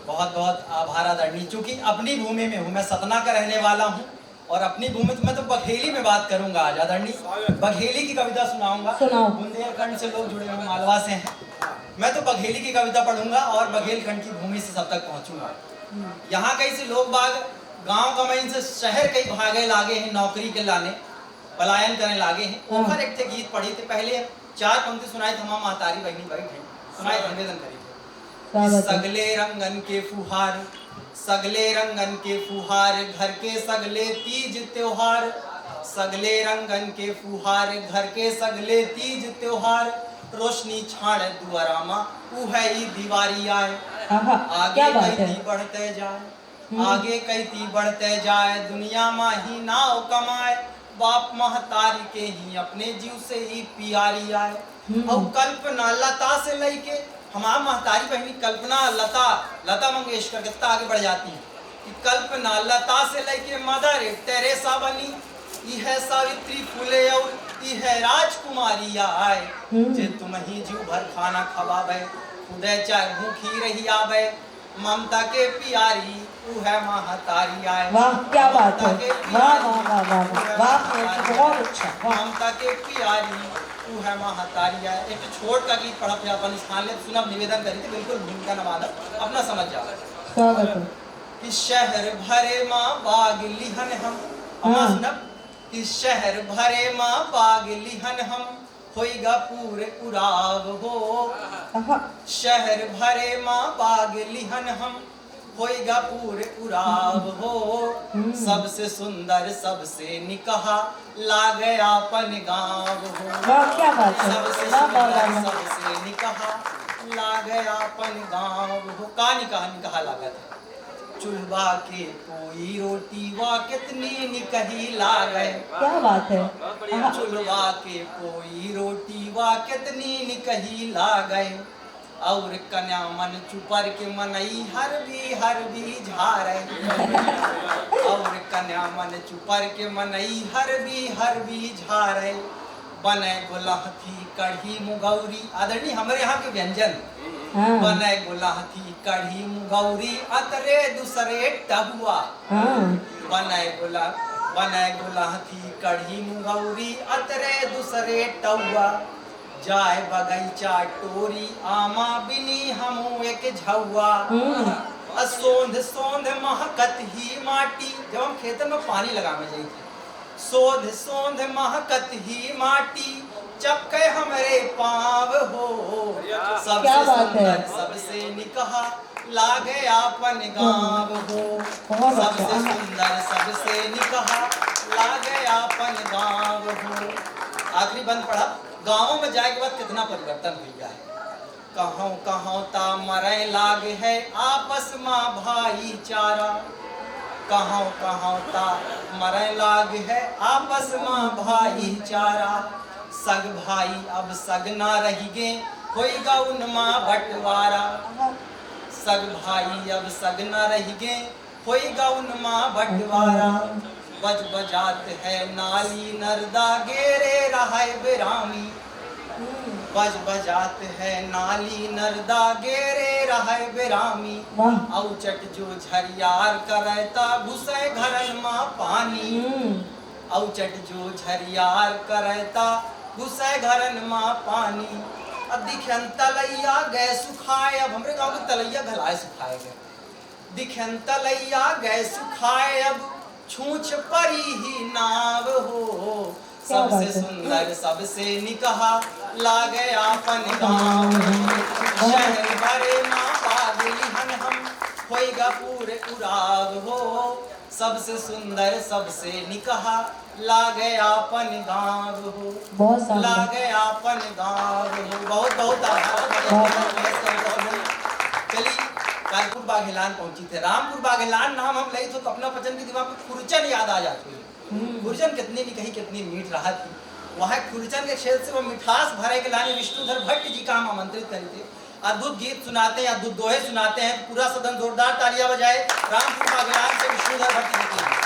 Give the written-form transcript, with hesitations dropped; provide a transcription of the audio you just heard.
बहुत बहुत आभार आदरणीय। चूंकि अपनी भूमि में हूँ, मैं सतना का रहने वाला हूँ और अपनी भूमि में तो बघेली में बात करूंगा आज आदरणीय। बघेली की कविता सुनाऊंगा। बुंदेलखंड से लोग जुड़े हुए, मालवा से हैं। मैं तो बघेली की कविता पढ़ूंगा और बघेलखंड की भूमि से सब तक पहुंचूंगा। यहाँ कई से लोग बाग गांव कमाइन से शहर कई भागे लागे हैं, नौकरी के लाने पलायन करने लागे हैं। ओखर एक थे गीत पढ़ी थे, पहले 4 पंक्ति सुनाई थे। हमारा महतारी बहनी बैठे सुनाई निवेदन करी थे। सगले रंगन के फुहार, सगले रंगन के फुहार, घर के सगले तीज त्योहार। सगले रंगन के फुहार, घर के सगले तीज त्योहार। रोशनी छाड़ दुआरामा ऊ है ई दीवारी आए। आगे कैती बढ़ते जाए, आगे कैती बढ़ते जाए, दुनिया में ही नाव कमाए। बाप महतारी के ही अपने जीव से ही प्यारी आए। और कल्पना लता से लेके हमारा महतारी बहनी कल्पना लता मंगेशकर कितना आगे बढ़ जाती है कि कल्पना लता से लेके मदर टेरेसा बनी। यह सावित्री फुले और यह राजकुमारी आए। जे तुम ही जीव भर खाना खवावे, खुदे चाहे भूखी रही आवे। ममता के प्यारी तू है महतारी आए। वाह क्या बात है, वाह वाह वाह वाह वाह, बहुत अच्छा। ममता के प्यारी तू है महतारी आए। एक छोट का गीत पढ़ा थे अपन स्थान ले सुना निवेदन करी थी, बिल्कुल भूमिका नवादक अपना समझ जाओ। स्वागत है। कि शहर भरे माँ बाग लिहन हम, सुनब कि शहर भरे माँ बाग लिहन हम, होइगा पूरे उराव हो। शहर भरे माँ बाग लिहन हम, होइगा पूरे उराव हो। सबसे सुंदर सबसे निकहा लागे आपन गाँव हो। क्या बात है, सबसे सुंदर सबसे निकहा लागे आपन गाँव हो। का निकहा लागत है। चूल्हा के कोई रोटी वा कितनी निकही लागे। क्या बात है। चूल्हा के कोई रोटी वा कितनी निकही लागे। और कन्या मन चुपर के मनई हर भी झारे। और कन्या मन चुपर के मनई हर भी झारे। बने गुलाथी कढ़ी मुगौरी, आदरणीय हमारे यहाँ के व्यंजन। बने गुलाथी कढ़ी मुगौरी, अतरे दूसरे टहुआ। बने गुलाथी कढ़ी मुगौरी, अतरे दूसरे टहुआ। जाए बगैचा टोरी आमा बिनी हमू एक झौआ। सोंध सोंध महकत ही माटी, जब हम खेतन में पानी लगावे जाई थे। सोंध सोंध महकत ही माटी, चपके हमरे पाव हो। सबसे सुंदर सबसे निकहा लागे आपन गाँव हो। सबसे सुंदर सबसे निकहा लागे आपन गाँव हो। आखिरी बंद पढ़ा। गाँव में जाए के बाद कितना परिवर्तन हो गया है। कहाँ कहाँ ता मरे लाग है आपस में भाईचारा। कहाँ कहाँ ता मरे लाग है आपस में भाईचारा। सग भाई अब सग ना रही गे, होइगा उनमा बंटवारा। सग भाई अब सग ना रही गे, होइगा उनमा बंटवारा। बज बजात है नाली नरदा गेरे रहाय बेरामी। बज बजात है नाली नरदा गेरे रहाय बेरामी। औचट जो झरियार करता घुसे घरन मा पानी। औचट जो झरियार करता घुसे घरन मा पानी। अब दिखन तलैया गए सुखाए, अब हमरे गाँव के तलैया घलाए सुखाए गए। दिखन तलैया गए सुखाए, अब छूछ परी ही नाव हो। सबसे सुंदर सबसे निकहा लागे आपन गाँव। शहर भरे माँ बाग लिहन हम, होइगा पूरे उराव हो। सबसे सुंदर सबसे निकहा लागे आपन गाँव हो। लागे आपन गाँव हो। बहुत बहुत आभार। चलिए रामपुर बाघेलान पहुंची थे। रामपुर बाघेलान नाम हम ले तो अपना पचन के दिमाग में खुरचन याद आ जाती है। खुरचन कितनी निकही कितनी मीठ रहा थी। वहाँ खुरचन के क्षेत्र से वो मिठास भरे के लाने विष्णुधर भट्ट जी का हम आमंत्रित करे थे। अद्भुत गीत सुनाते हैं, अद्भुत दोहे सुनाते हैं। पूरा सदन जोरदार तालियां बजाए रामपुर बाघेलान से विष्णुधर भट्ट जी के लिए।